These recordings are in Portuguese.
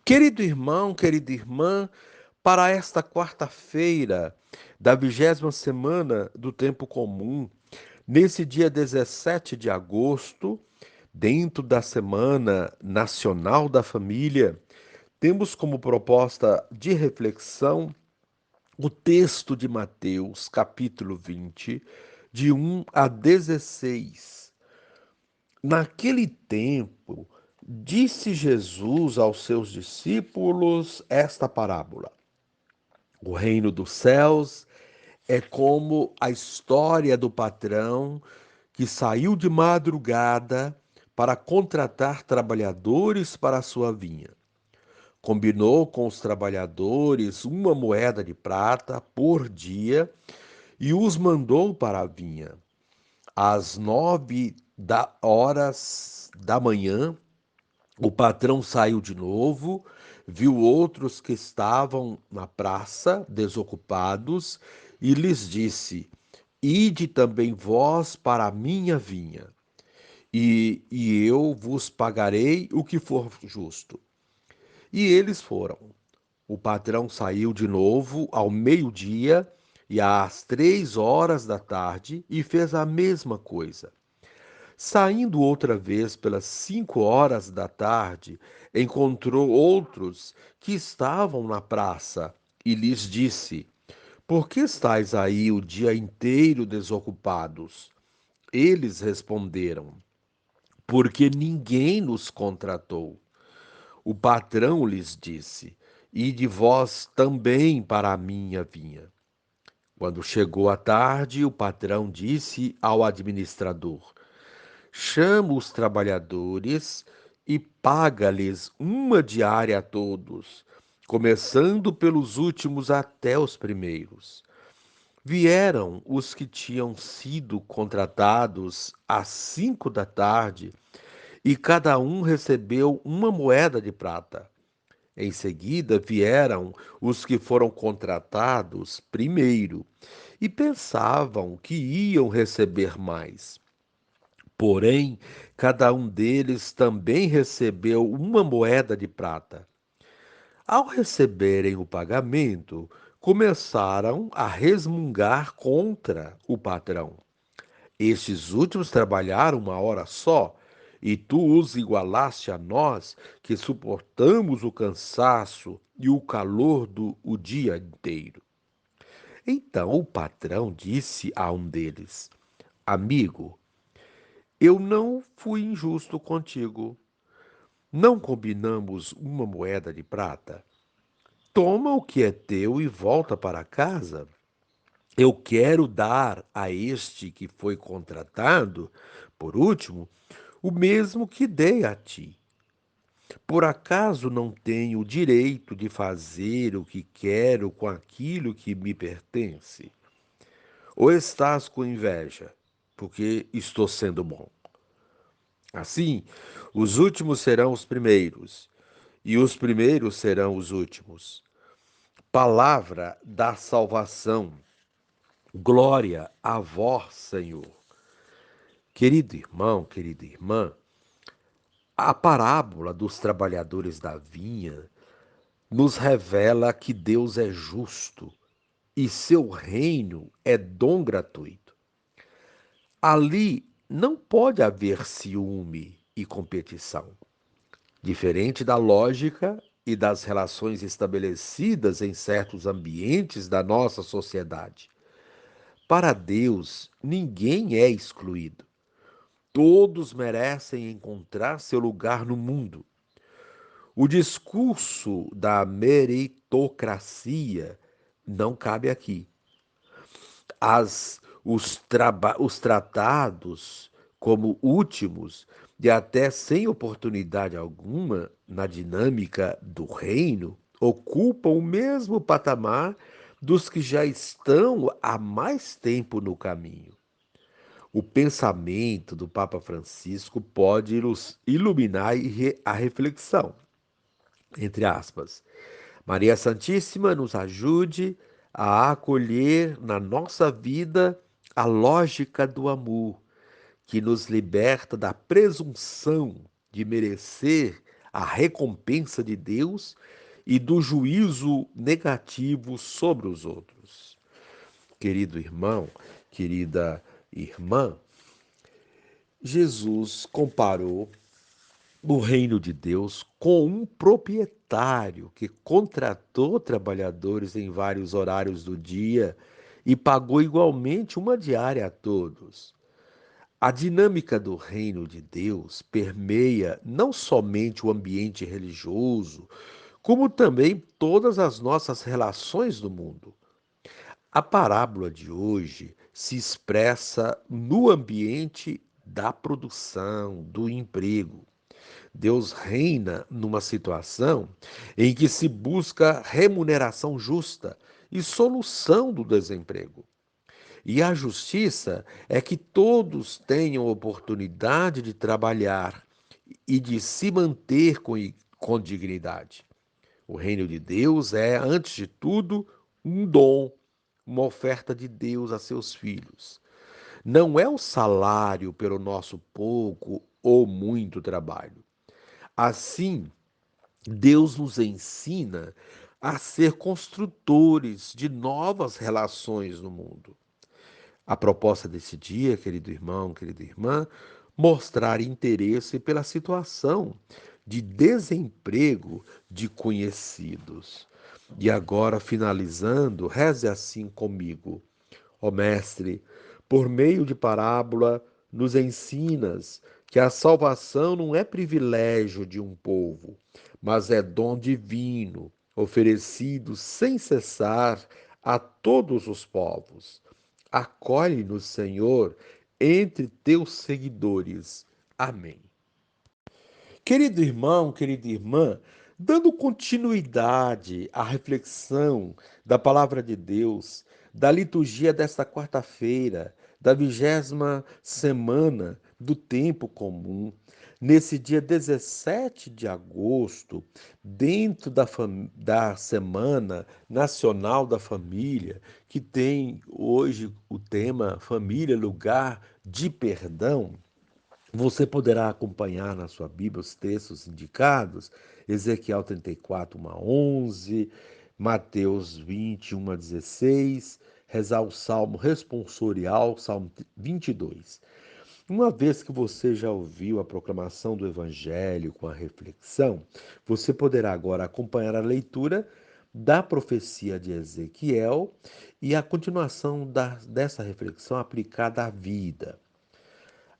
Querido irmão, querida irmã, para esta quarta-feira da 20ª semana do tempo comum, nesse dia 17 de agosto, dentro da Semana Nacional da Família, temos como proposta de reflexão o texto de Mateus, capítulo 20, de 1 a 16. Naquele tempo, disse Jesus aos seus discípulos esta parábola: O reino dos céus é como a história do patrão que saiu de madrugada para contratar trabalhadores para a sua vinha. Combinou com os trabalhadores uma moeda de prata por dia e os mandou para a vinha. Às 9 horas da manhã, o patrão saiu de novo, viu outros que estavam na praça, desocupados, e lhes disse: Ide também vós para a minha vinha, e eu vos pagarei o que for justo. E eles foram. O patrão saiu de novo ao meio-dia e às 3 horas da tarde e fez a mesma coisa. Saindo outra vez pelas 5 horas da tarde, encontrou outros que estavam na praça e lhes disse: Por que estáis aí o dia inteiro desocupados? Eles responderam: Porque ninguém nos contratou. O patrão lhes disse: Ide vós também para a minha vinha. Quando chegou a tarde, o patrão disse ao administrador: Chama os trabalhadores e paga-lhes uma diária a todos, começando pelos últimos até os primeiros. Vieram os que tinham sido contratados às 5 da tarde e cada um recebeu uma moeda de prata. Em seguida vieram os que foram contratados primeiro e pensavam que iam receber mais. Porém, cada um deles também recebeu uma moeda de prata. Ao receberem o pagamento, começaram a resmungar contra o patrão. Estes últimos trabalharam 1 hora só, e tu os igualaste a nós, que suportamos o cansaço e o calor do o dia inteiro. Então o patrão disse a um deles: Amigo, eu não fui injusto contigo. Não combinamos uma moeda de prata? Toma o que é teu e volta para casa. Eu quero dar a este que foi contratado, por último, o mesmo que dei a ti. Por acaso não tenho o direito de fazer o que quero com aquilo que me pertence? Ou estás com inveja, porque estou sendo bom? Assim, os últimos serão os primeiros, e os primeiros serão os últimos. Palavra da salvação. Glória a vós, Senhor. Querido irmão, querida irmã, a parábola dos trabalhadores da vinha nos revela que Deus é justo e seu reino é dom gratuito. Ali não pode haver ciúme e competição, diferente da lógica e das relações estabelecidas em certos ambientes da nossa sociedade. Para Deus, ninguém é excluído. Todos merecem encontrar seu lugar no mundo. O discurso da meritocracia não cabe aqui. Os tratados como últimos e até sem oportunidade alguma na dinâmica do reino ocupam o mesmo patamar dos que já estão há mais tempo no caminho. O pensamento do Papa Francisco pode iluminar a reflexão, entre aspas. Maria Santíssima nos ajude a acolher na nossa vida a lógica do amor, que nos liberta da presunção de merecer a recompensa de Deus e do juízo negativo sobre os outros. Querido irmão, querida irmã, Jesus comparou o reino de Deus com um proprietário que contratou trabalhadores em vários horários do dia e pagou igualmente uma diária a todos. A dinâmica do reino de Deus permeia não somente o ambiente religioso, como também todas as nossas relações no mundo. A parábola de hoje se expressa no ambiente da produção, do emprego. Deus reina numa situação em que se busca remuneração justa e solução do desemprego. E a justiça é que todos tenham oportunidade de trabalhar e de se manter com dignidade. O reino de Deus é, antes de tudo, um dom, uma oferta de Deus a seus filhos. Não é o salário pelo nosso pouco ou muito trabalho. Assim, Deus nos ensina a ser construtores de novas relações no mundo. A proposta desse dia, querido irmão, querida irmã, mostrar interesse pela situação de desemprego de conhecidos. E agora, finalizando, reze assim comigo. Ó Mestre, por meio de parábola, nos ensinas que a salvação não é privilégio de um povo, mas é dom divino, oferecido sem cessar a todos os povos. Acolhe-nos, Senhor, entre teus seguidores. Amém. Querido irmão, querida irmã, dando continuidade à reflexão da palavra de Deus, da liturgia desta quarta-feira, da 20ª semana do tempo comum, nesse dia 17 de agosto, dentro da Semana Nacional da Família, que tem hoje o tema Família, Lugar de Perdão. Você poderá acompanhar na sua Bíblia os textos indicados, Ezequiel 34, 1 a 11, Mateus 20, 1 a 16, rezar o Salmo responsorial, Salmo 22. Uma vez que você já ouviu a proclamação do Evangelho com a reflexão, você poderá agora acompanhar a leitura da profecia de Ezequiel e a continuação dessa reflexão aplicada à vida.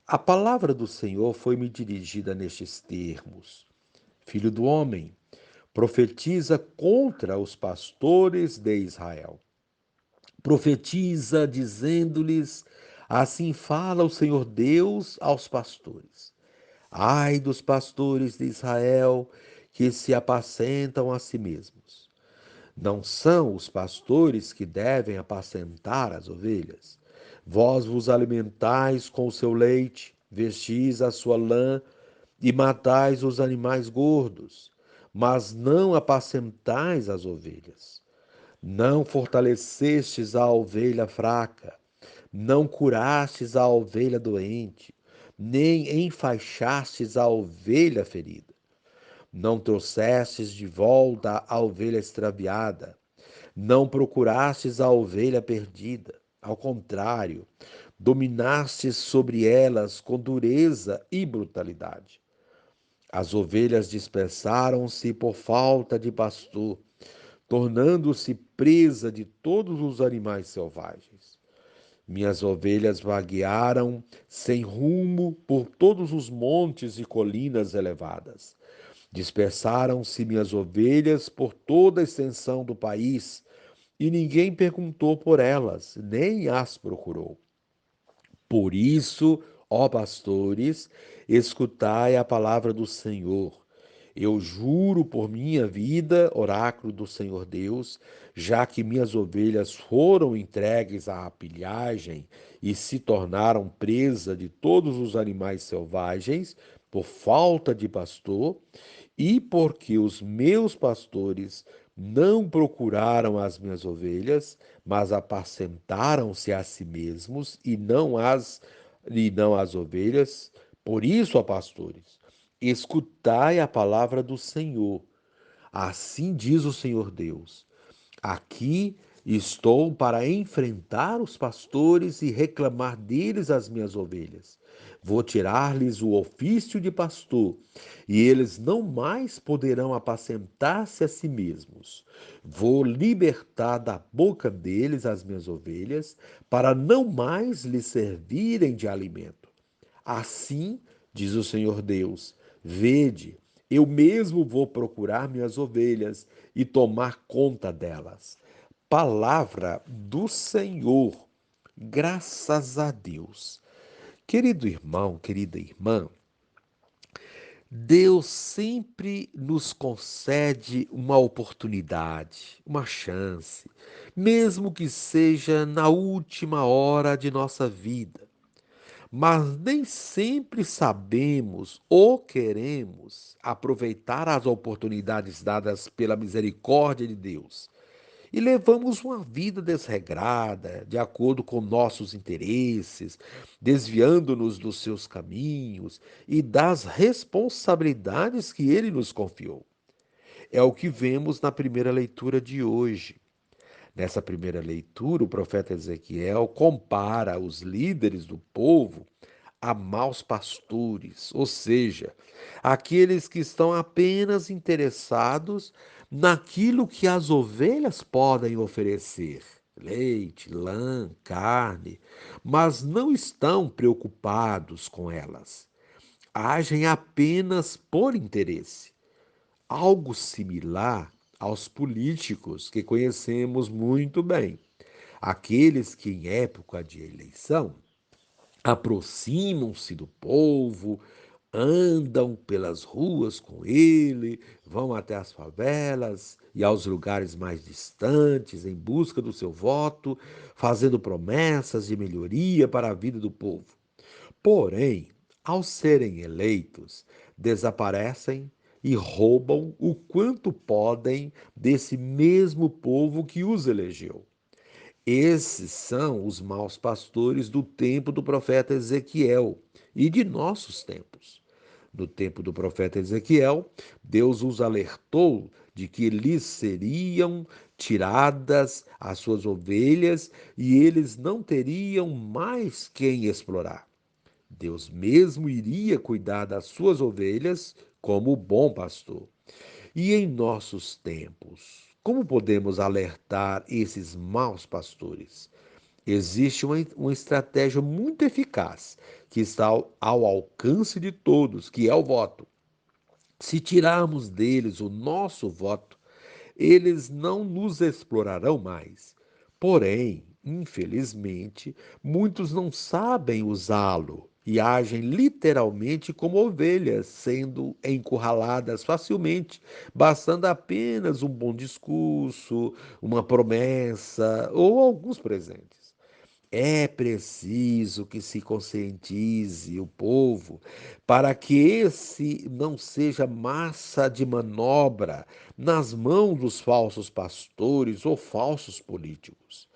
A palavra do Senhor foi-me dirigida nestes termos: Filho do homem, profetiza contra os pastores de Israel. Profetiza dizendo-lhes: Assim fala o Senhor Deus aos pastores. Ai dos pastores de Israel que se apacentam a si mesmos. Não são os pastores que devem apacentar as ovelhas. Vós vos alimentais com o seu leite, vestis a sua lã e matais os animais gordos, mas não apacentais as ovelhas. Não fortalecestes a ovelha fraca, não curastes a ovelha doente, nem enfaixastes a ovelha ferida. Não trouxestes de volta a ovelha extraviada, não procurastes a ovelha perdida. Ao contrário, dominastes sobre elas com dureza e brutalidade. As ovelhas dispersaram-se por falta de pastor, tornando-se presa de todos os animais selvagens. Minhas ovelhas vaguearam sem rumo por todos os montes e colinas elevadas. Dispersaram-se minhas ovelhas por toda a extensão do país, e ninguém perguntou por elas, nem as procurou. Por isso, ó pastores, escutai a palavra do Senhor. Eu juro por minha vida, oráculo do Senhor Deus, já que minhas ovelhas foram entregues à pilhagem e se tornaram presa de todos os animais selvagens, por falta de pastor, e porque os meus pastores não procuraram as minhas ovelhas, mas apacentaram-se a si mesmos e não as ovelhas. Por isso, ó pastores, Escutai a palavra do Senhor. Assim diz o Senhor Deus. Aqui estou para enfrentar os pastores e reclamar deles as minhas ovelhas. Vou tirar-lhes o ofício de pastor, e eles não mais poderão apacentar-se a si mesmos. Vou libertar da boca deles as minhas ovelhas, para não mais lhes servirem de alimento. Assim, diz o Senhor Deus: vede, eu mesmo vou procurar minhas ovelhas e tomar conta delas. Palavra do Senhor, graças a Deus. Querido irmão, querida irmã, Deus sempre nos concede uma oportunidade, uma chance, mesmo que seja na última hora de nossa vida. Mas nem sempre sabemos ou queremos aproveitar as oportunidades dadas pela misericórdia de Deus. E levamos uma vida desregrada, de acordo com nossos interesses, desviando-nos dos seus caminhos e das responsabilidades que ele nos confiou. É o que vemos na primeira leitura de hoje. Nessa primeira leitura, o profeta Ezequiel compara os líderes do povo a maus pastores, ou seja, aqueles que estão apenas interessados naquilo que as ovelhas podem oferecer. Leite, lã, carne, mas não estão preocupados com elas. Agem apenas por interesse. Algo similar aos políticos que conhecemos muito bem. Aqueles que, em época de eleição, aproximam-se do povo, andam pelas ruas com ele, vão até as favelas e aos lugares mais distantes em busca do seu voto, fazendo promessas de melhoria para a vida do povo. Porém, ao serem eleitos, desaparecem e roubam o quanto podem desse mesmo povo que os elegeu. Esses são os maus pastores do tempo do profeta Ezequiel e de nossos tempos. No tempo do profeta Ezequiel, Deus os alertou de que lhes seriam tiradas as suas ovelhas e eles não teriam mais quem explorar. Deus mesmo iria cuidar das suas ovelhas como o bom pastor. E em nossos tempos, como podemos alertar esses maus pastores? Existe uma estratégia muito eficaz que está ao alcance de todos, que é o voto. Se tirarmos deles o nosso voto, eles não nos explorarão mais. Porém, infelizmente, muitos não sabem usá-lo e agem literalmente como ovelhas, sendo encurraladas facilmente, bastando apenas um bom discurso, uma promessa ou alguns presentes. É preciso que se conscientize o povo para que esse não seja massa de manobra nas mãos dos falsos pastores ou falsos políticos,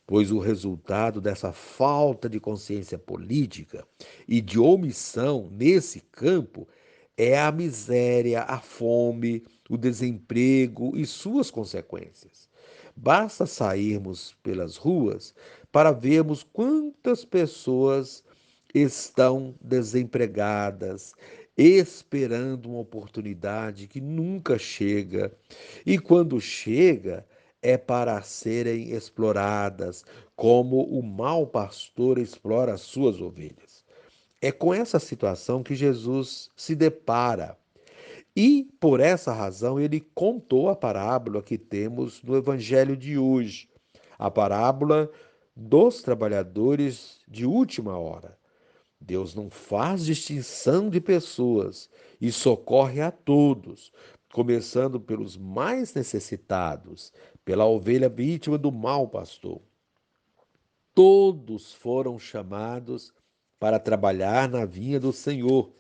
pois o resultado dessa falta de consciência política e de omissão nesse campo é a miséria, a fome, o desemprego e suas consequências. Basta sairmos pelas ruas para vermos quantas pessoas estão desempregadas, esperando uma oportunidade que nunca chega, e quando chega, é para serem exploradas, como o mau pastor explora as suas ovelhas. É com essa situação que Jesus se depara. E, por essa razão, ele contou a parábola que temos no evangelho de hoje, a parábola dos trabalhadores de última hora. Deus não faz distinção de pessoas e socorre a todos, começando pelos mais necessitados, pela ovelha vítima do mau pastor. Todos foram chamados para trabalhar na vinha do Senhor.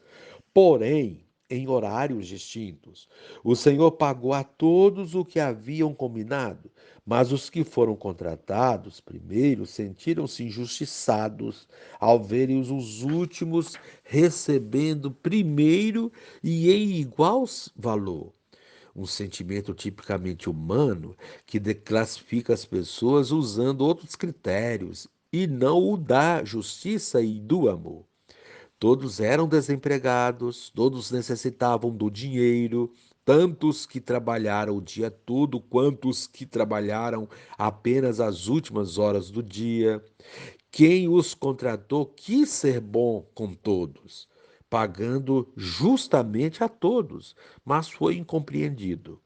Porém, em horários distintos. O Senhor pagou a todos o que haviam combinado, mas os que foram contratados primeiro sentiram-se injustiçados ao verem os últimos recebendo primeiro e em igual valor. Um sentimento tipicamente humano que classifica as pessoas usando outros critérios e não o da justiça e do amor. Todos eram desempregados, todos necessitavam do dinheiro, tanto os que trabalharam o dia todo quanto os que trabalharam apenas as últimas horas do dia. Quem os contratou quis ser bom com todos, pagando justamente a todos, mas foi incompreendido.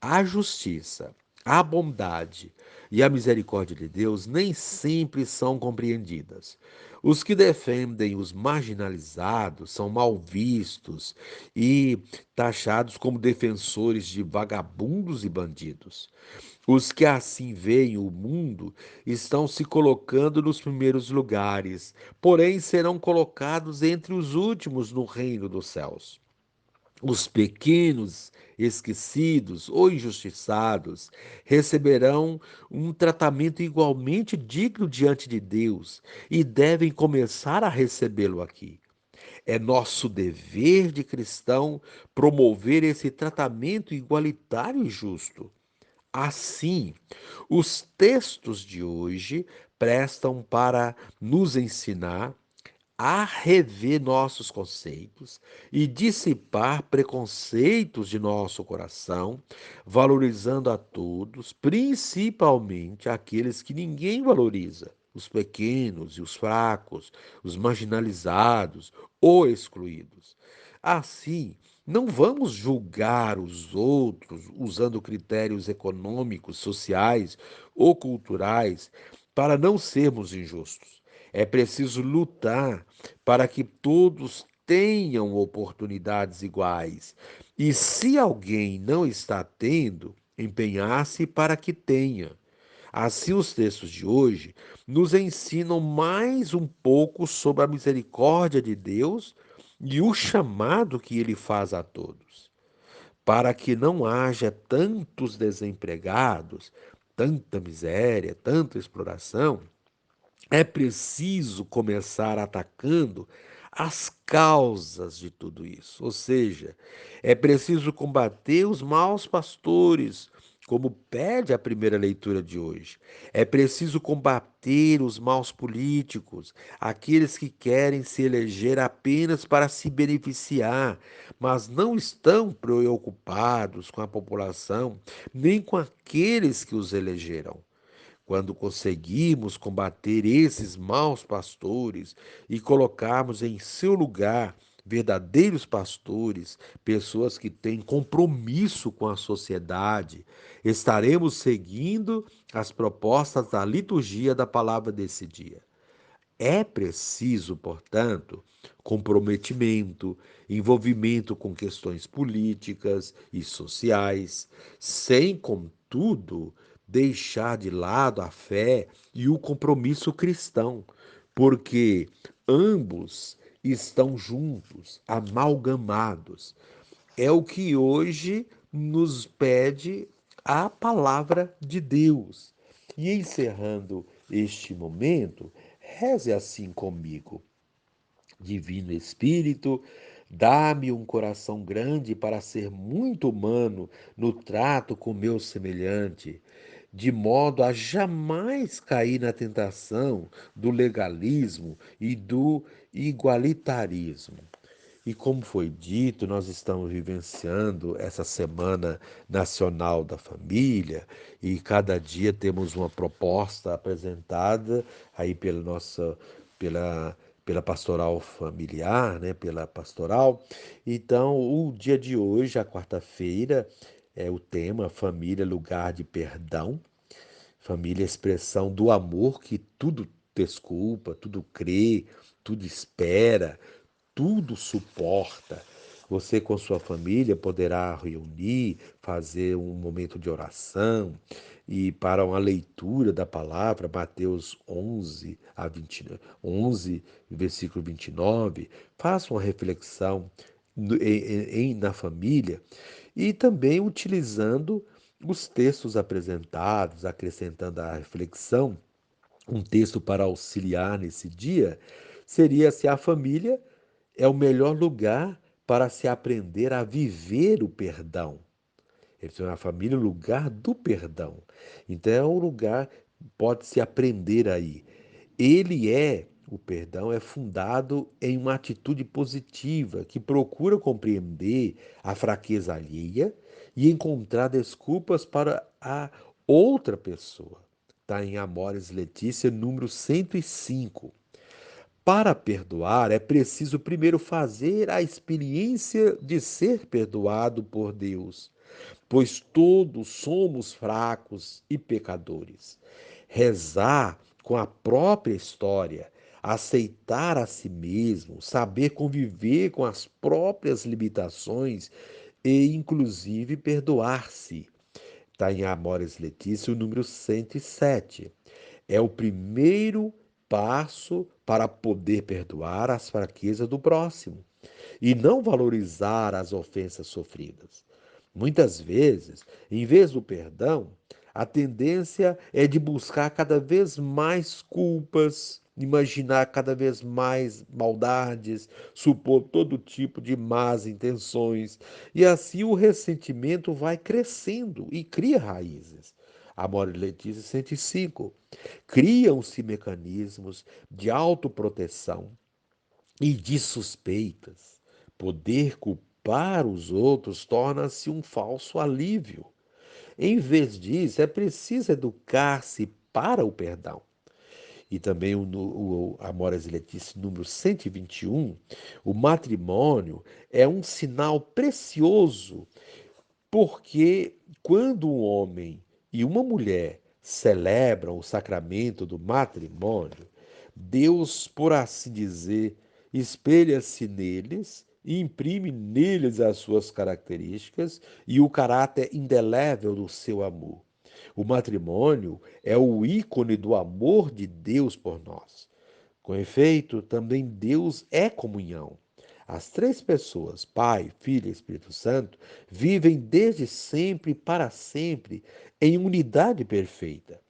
A justiça, a bondade e a misericórdia de Deus nem sempre são compreendidas. Os que defendem os marginalizados são mal vistos e taxados como defensores de vagabundos e bandidos. Os que assim veem o mundo estão se colocando nos primeiros lugares, porém serão colocados entre os últimos no reino dos céus. Os pequenos, esquecidos ou injustiçados receberão um tratamento igualmente digno diante de Deus e devem começar a recebê-lo aqui. É nosso dever de cristão promover esse tratamento igualitário e justo. Assim, os textos de hoje prestam para nos ensinar a rever nossos conceitos e dissipar preconceitos de nosso coração, valorizando a todos, principalmente aqueles que ninguém valoriza, os pequenos e os fracos, os marginalizados ou excluídos. Assim, não vamos julgar os outros usando critérios econômicos, sociais ou culturais para não sermos injustos. É preciso lutar para que todos tenham oportunidades iguais. E se alguém não está tendo, empenhar-se para que tenha. Assim, os textos de hoje nos ensinam mais um pouco sobre a misericórdia de Deus e o chamado que ele faz a todos. Para que não haja tantos desempregados, tanta miséria, tanta exploração, é preciso começar atacando as causas de tudo isso. Ou seja, é preciso combater os maus pastores, como pede a primeira leitura de hoje. É preciso combater os maus políticos, aqueles que querem se eleger apenas para se beneficiar, mas não estão preocupados com a população, nem com aqueles que os elegeram. Quando conseguirmos combater esses maus pastores e colocarmos em seu lugar verdadeiros pastores, pessoas que têm compromisso com a sociedade, estaremos seguindo as propostas da liturgia da palavra desse dia. É preciso, portanto, comprometimento, envolvimento com questões políticas e sociais, sem, contudo, deixar de lado a fé e o compromisso cristão, porque ambos estão juntos, amalgamados. É o que hoje nos pede a palavra de Deus. E encerrando este momento, reze assim comigo. Divino Espírito, dá-me um coração grande para ser muito humano no trato com meu semelhante, de modo a jamais cair na tentação do legalismo e do igualitarismo. E como foi dito, nós estamos vivenciando essa Semana Nacional da Família e cada dia temos uma proposta apresentada aí pela, pela pastoral familiar, né, pela pastoral. Então, o dia de hoje, a quarta-feira, é o tema Família, Lugar de Perdão. Família, expressão do amor que tudo desculpa, tudo crê, tudo espera, tudo suporta. Você com sua família poderá reunir, fazer um momento de oração e para uma leitura da palavra, Mateus 11 a 20, 11, versículo 29, faça uma reflexão. na família e também utilizando os textos apresentados, acrescentando a reflexão. Um texto para auxiliar nesse dia seria se a família é o melhor lugar para se aprender a viver o perdão. Eles são a família, o lugar do perdão. Então é um lugar, pode-se aprender aí. O perdão é fundado em uma atitude positiva que procura compreender a fraqueza alheia e encontrar desculpas para a outra pessoa. Está em Amores Letícia, número 105. Para perdoar, é preciso primeiro fazer a experiência de ser perdoado por Deus, pois todos somos fracos e pecadores. Rezar com a própria história, aceitar a si mesmo, saber conviver com as próprias limitações e, inclusive, perdoar-se. Está em Amores Letícia, o número 107. É o primeiro passo para poder perdoar as fraquezas do próximo e não valorizar as ofensas sofridas. Muitas vezes, em vez do perdão, a tendência é de buscar cada vez mais culpas, imaginar cada vez mais maldades, supor todo tipo de más intenções, e assim o ressentimento vai crescendo e cria raízes. Amor e Letícia 105. Criam-se mecanismos de autoproteção e de suspeitas. Poder culpar os outros torna-se um falso alívio. Em vez disso, é preciso educar-se para o perdão. E também o Amores e Letícia número 121, o matrimônio é um sinal precioso porque quando um homem e uma mulher celebram o sacramento do matrimônio, Deus, por assim dizer, espelha-se neles e imprime neles as suas características e o caráter indelével do seu amor. O matrimônio é o ícone do amor de Deus por nós. Com efeito, também Deus é comunhão. As três pessoas, Pai, Filho e Espírito Santo, vivem desde sempre e para sempre em unidade perfeita.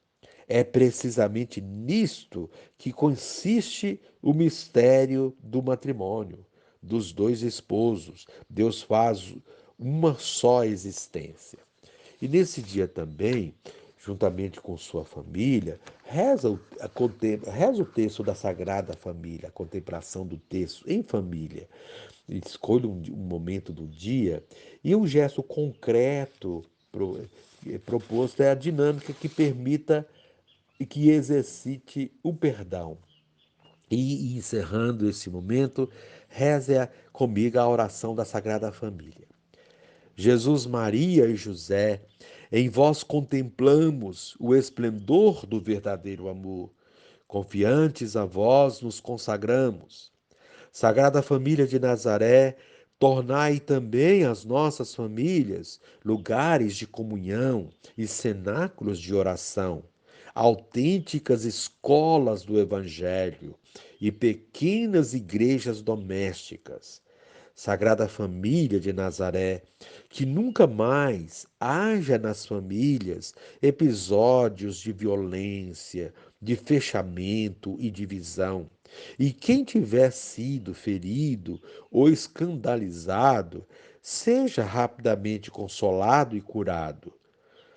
É precisamente nisto que consiste o mistério do matrimônio, dos dois esposos. Deus faz uma só existência. E nesse dia também, juntamente com sua família, reza o texto da Sagrada Família, a contemplação do texto em família. Escolha um momento do dia e um gesto concreto proposto é a dinâmica que permita e que exercite o perdão. E encerrando esse momento, reze comigo a oração da Sagrada Família. Jesus, Maria e José, em vós contemplamos o esplendor do verdadeiro amor. Confiantes a vós nos consagramos. Sagrada Família de Nazaré, tornai também as nossas famílias lugares de comunhão e cenáculos de oração, autênticas escolas do Evangelho e pequenas igrejas domésticas. Sagrada Família de Nazaré, que nunca mais haja nas famílias episódios de violência, de fechamento e divisão. E quem tiver sido ferido ou escandalizado, seja rapidamente consolado e curado.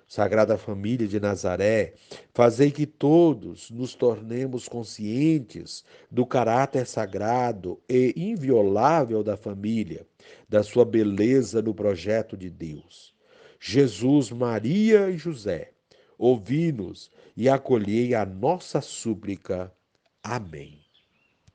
Sagrada Família de Nazaré, fazei que todos nos tornemos conscientes do caráter sagrado e inviolável da família, da sua beleza no projeto de Deus. Jesus, Maria e José, ouvi-nos e acolhei a nossa súplica. Amém.